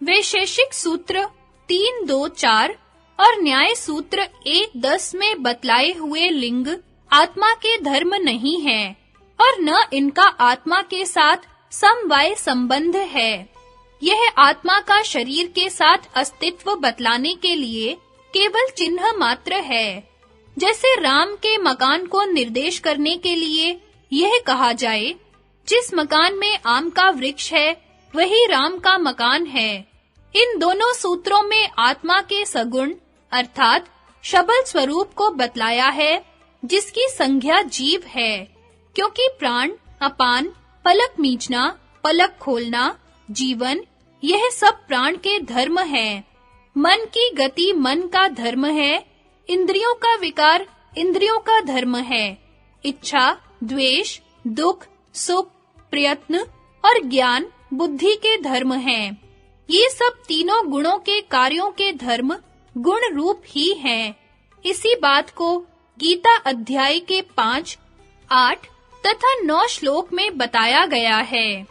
वैशेषिक सूत्र 3-2-4 और न्याय सूत्र 1-10 में बतलाए हुए लिंग आत्मा के धर्म नहीं है और न इनका आत्मा के साथ समवाय संबंध है। यह आत्मा का शरीर के साथ अस्तित्व बतलाने के लिए केवल चिन्ह मात्र है। जैसे राम के मकान को निर्देश करने के लिए यह कहा जाए, जिस मकान में आम का वृक्ष है वही राम का मकान है। इन दोनों सूत्रों में आत्मा के सगुण अर्थात शबल स्वरूप को बतलाया है, जिसकी संज्ञा जीव है, क्योंकि प्राण, अपान, पलक मीचना, पलक खोलना, जीवन, यह सब प्राण के धर्म है। मन की गति मन का धर्म है, इंद्रियों का विकार इंद्रियों का धर्म है, इच्छा, द्वेष, दुख, सुख, प्रयत्न और ज्ञान बुद्धि के धर्म हैं। ये सब तीनों गुणों के कार्यों के धर्म गुण रूप ही हैं। इसी बात को गीता अध्याय के 5, 8 तथा 9 श्लोक में बताया गया है।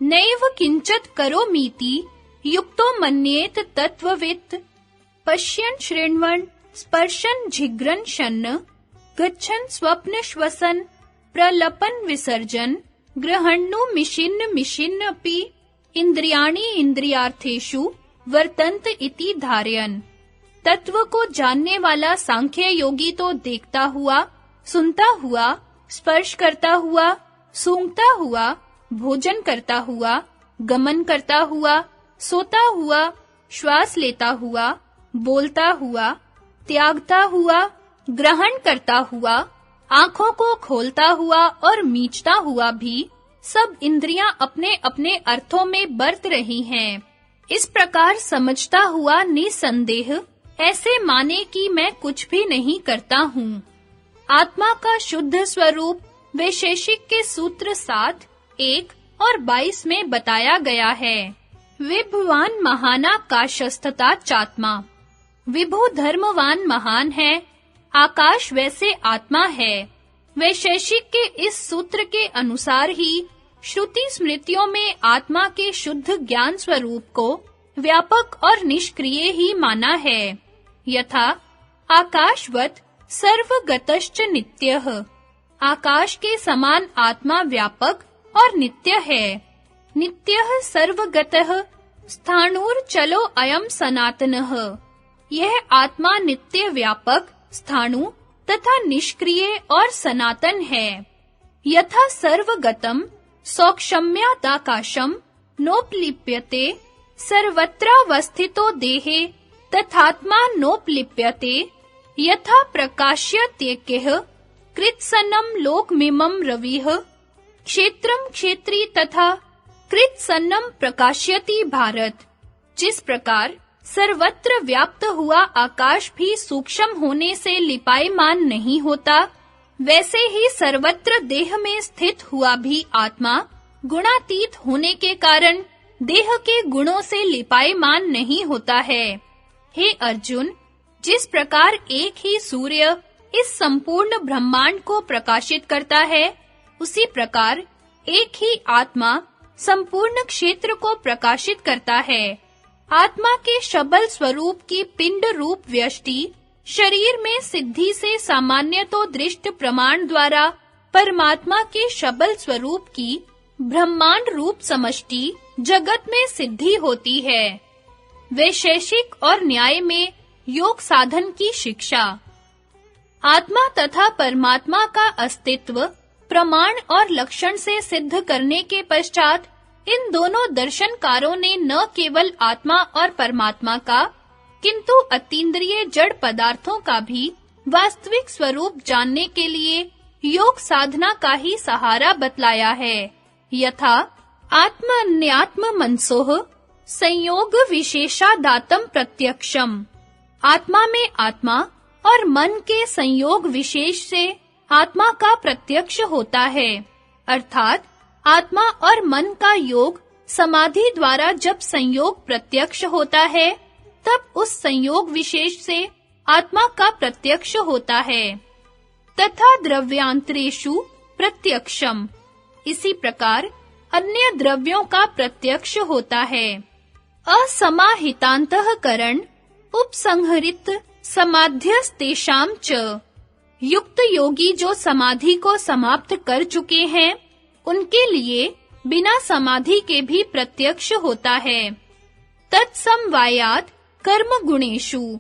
नैव किंचित करोमीति युक्तो मन्येत तत्ववित् पश्यन् शृण्वन् स्पर्शन् जिघ्रन् शन्न गच्छन् स्वप्न श्वसन् प्रलपन् विसर्जन् ग्रहण्नु मिशिन्नपि इंद्रियाणि इंद्रियार्थेषु वर्तन्त इति धारयन्। तत्व को जानने वाला सांख्य योगी तो देखता हुआ, सुनता हुआ, स्पर्श करता हुआ, सूंघता हुआ, भोजन करता हुआ, गमन करता हुआ, सोता हुआ, श्वास लेता हुआ, बोलता हुआ, त्यागता हुआ, ग्रहण करता हुआ, आँखों को खोलता हुआ और मीचता हुआ भी सब इंद्रियां अपने-अपने अर्थों में बरत रही हैं। इस प्रकार समझता हुआ निसंदेह ऐसे माने कि मैं कुछ भी नहीं करता हूँ। आत्मा का शुद्ध स्वरूप वैशेषिक के सूत्र 7, 1 और 22 में बताया गया है। विभवान महानाकाशस्तथा चात्मा। विभु धर्मवान महान है, आकाश वैसे आत्मा है। वैशेषिक के इस सूत्र के अनुसार ही श्रुति स्मृतियों में आत्मा के शुद्ध ज्ञान स्वरूप को व्यापक और निष्क्रिय ही माना है। यथा आकाशवत सर्वगतश्च नित्यः। आकाश के समान आत्मा व्यापक और नित्य है। नित्यः सर्वगतः स्थाणुर्चलो अयं सनातनः। यह आत्मा नित्य व्यापक, स्थाणु तथा निष्क्रिय और सनातन है। यथा सर्वगतम सौक्षम्यादाकाशम नोपलिप्यते सर्वत्रावस्थितो देहे तथात्मा नोपलिप्यते यथा प्रकाश्यत्येकः कृत्सन्नं लोकमिमं रविः क्षेत्रं क्षेत्री तथा कृत्सन्नं प्रकाश्यति भारत। जिस प्रकार सर्वत्र व्याप्त हुआ आकाश भी सूक्ष्म होने से लिपायमान नहीं होता, वैसे ही सर्वत्र देह में स्थित हुआ भी आत्मा गुणातीत होने के कारण देह के गुणों से लिपायमान नहीं होता है। हे अर्जुन, जिस प्रकार एक ही सूर्य इस संपूर्ण ब्रह्मांड को प्रकाशित करता है, उसी प्रकार एक ही आत्मा संपूर्ण क्षेत्र को प्रकाशित करता है। आत्मा के शबल स्वरूप की पिंड रूप व्यष्टि शरीर में सिद्धि से सामान्य तो दृष्ट प्रमाण द्वारा परमात्मा के शबल स्वरूप की ब्रह्मांड रूप समष्टि जगत में सिद्धि होती है। वैशेषिक और न्याय में योग साधन की शिक्षा। आत्मा तथा परमात्मा का अस्तित्व प्रमाण और लक्षण से सिद्ध करने के पश्चात इन दोनों दर्शनकारों ने न केवल आत्मा और परमात्मा का, किंतु अतीन्द्रिय जड़ पदार्थों का भी वास्तविक स्वरूप जानने के लिए योग साधना का ही सहारा बतलाया है। यथा आत्मन्यात्म मनसोः संयोग विशेषादातम प्रत्यक्षम। आत्मा में आत्मा और मन के संयोग विशेष से आत्मा का प्रत्यक्ष होता है। अर्थात आत्मा और मन का योग समाधि द्वारा जब संयोग प्रत्यक्ष होता है, तब उस संयोग विशेष से आत्मा का प्रत्यक्ष होता है। तथा द्रव्यांतरेषु प्रत्यक्षम। इसी प्रकार अन्य द्रव्यों का प्रत्यक्ष होता है। असमाहितान्तःकरण उपसंहरित समाध्यस्तेषां च। युक्त योगी जो समाधि को समाप्त कर चुके हैं, उनके लिए बिना समाधि के भी प्रत्यक्ष होता है। तत्समवायात् कर्म गुणेषु,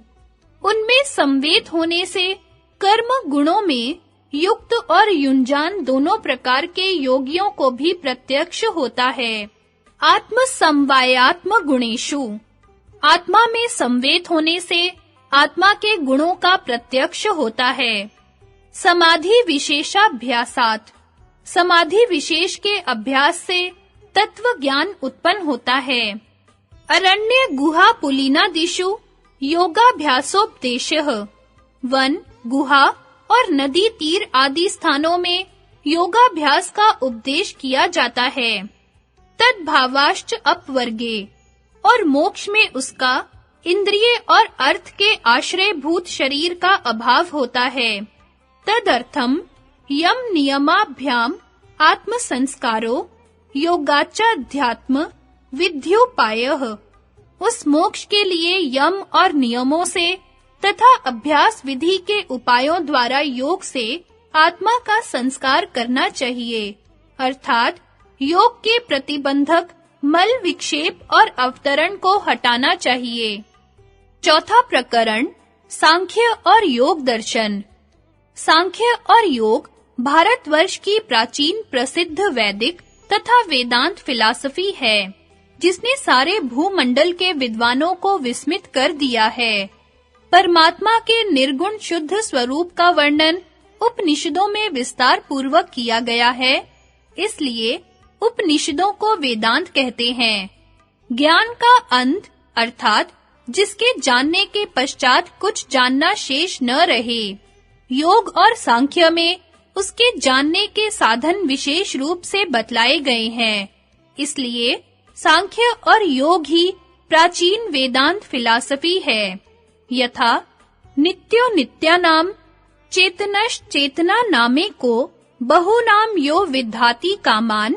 उनमें संवेद होने से कर्म गुणों में युक्त और युंजान दोनों प्रकार के योगियों को भी प्रत्यक्ष होता है। आत्म समवायात्म गुणेषु, आत्मा में संवेद होने से आत्मा के गुणों का प्रत्यक्ष होता है। समाधि विशेषाभ्यासात्, समाधि विशेष के अभ्यास से तत्व ज्ञान उत्पन्न होता है। अरण्य गुहा पुलिनादिषु योगाभ्यासोपदेशः, वन, गुहा और नदी तीर आदि स्थानों में योगाभ्यास का उपदेश किया जाता है। तद्भावाश्च अपवर्गे, और मोक्ष में उसका इंद्रिय और अर्थ के आश्रयभूत शरीर का अभाव होता है। तदर्थम यम नियमाभ्याम आत्म संस्कारो योगाचाध्यात्म विद्योपायः, उस मोक्ष के लिए यम और नियमों से तथा अभ्यास विधि के उपायों द्वारा योग से आत्मा का संस्कार करना चाहिए, अर्थात योग के प्रतिबंधक मल विक्षेप और अवतरण को हटाना चाहिए। चौथा प्रकरण, सांख्य और योग दर्शन। सांख्य और योग भारतवर्ष की प्राचीन प्रसिद्ध वैदिक तथा वेदांत फिलॉसफी है, जिसने सारे भूमंडल के विद्वानों को विस्मित कर दिया है। परमात्मा के निर्गुण शुद्ध स्वरूप का वर्णन उपनिषदों में विस्तार पूर्वक किया गया है, इसलिए उपनिषदों को वेदांत कहते हैं। ज्ञान का अंत, अर्थात जिसके जानने के पश्चात कुछ जानना शेष न रहे। योग और सांख्य में उसके जानने के साधन विशेष रूप से बतलाए गए हैं, इसलिए सांख्य और योग ही प्राचीन वेदांत फिलॉसफी है। यथा नित्यो नित्यानाम चेतनश्चेतना नामे को बहुनाम यो विद्धाति कामान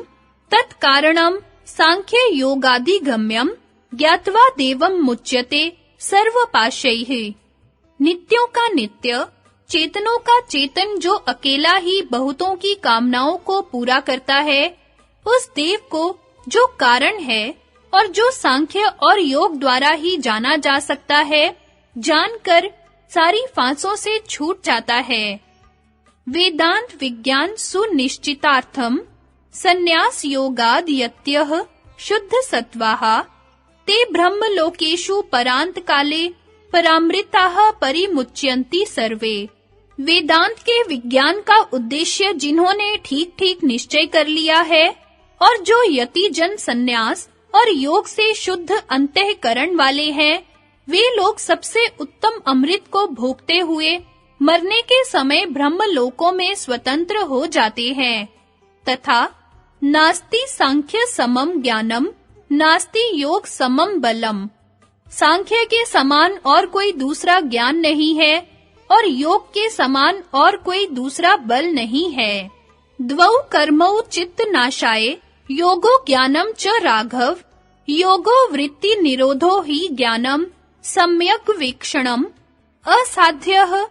तत्कारणम सांख्य योगादि गम्यम ज्ञात्वा देवम मुच्यते सर्वपाशैः। नित्यों का नित्य, चेतनों का चेतन जो अकेला ही बहुतों की कामनाओं को पूरा करता है, उस देव को जो कारण है और जो सांख्य और योग द्वारा ही जाना जा सकता है, जानकर सारी फांसों से छूट जाता है। वेदांत विज्ञान सुनिश्चितार्थम संन्यास योगाद यत्यः शुद्ध सत्वाः ते ब्रह्मलोकेषु परांत काले परामृताः परिमुच्यन्ति सर्वे। वेदांत के विज्ञान का उद्देश्य जिन्होंने ठीक-ठीक निश्चय कर लिया है और जो यति जन संन्यास और योग से शुद्ध अंतःकरण वाले हैं, वे लोग सबसे उत्तम अमृत को भोगते हुए मरने के समय ब्रह्मलोकों में स्वतंत्र हो जाते हैं। तथा नास्ति सांख्य समम ज्ञानम नास्ति योग समम बलम, सांख्य के समान और कोई दूसरा ज्ञान नहीं है और योग के समान और कोई दूसरा बल नहीं है। द्वौ कर्मौ चित्त नाशाय योगो ज्ञानम च राघव, योगो वृत्ति निरोधो ही ज्ञानम सम्यक वीक्षणम। असाध्यः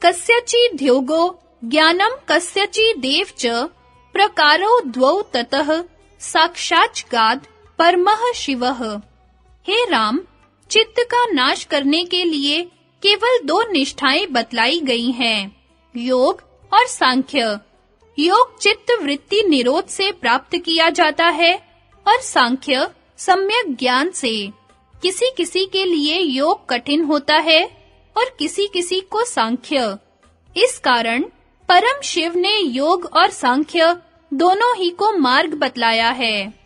कस्यचिद्योगो ज्ञानम कस्यचिदेव च प्रकारो द्वौ ततः साक्षाच्गाद परमः शिवः। हे राम, चित्त का नाश करने के लिए केवल दो निष्ठाएं बतलाई गई हैं, योग और सांख्य। योग चित्त वृत्ति निरोध से प्राप्त किया जाता है और सांख्य सम्यक ज्ञान से। किसी-किसी के लिए योग कठिन होता है और किसी-किसी को सांख्य। इस कारण परम शिव ने योग और सांख्य दोनों ही को मार्ग बतलाया है।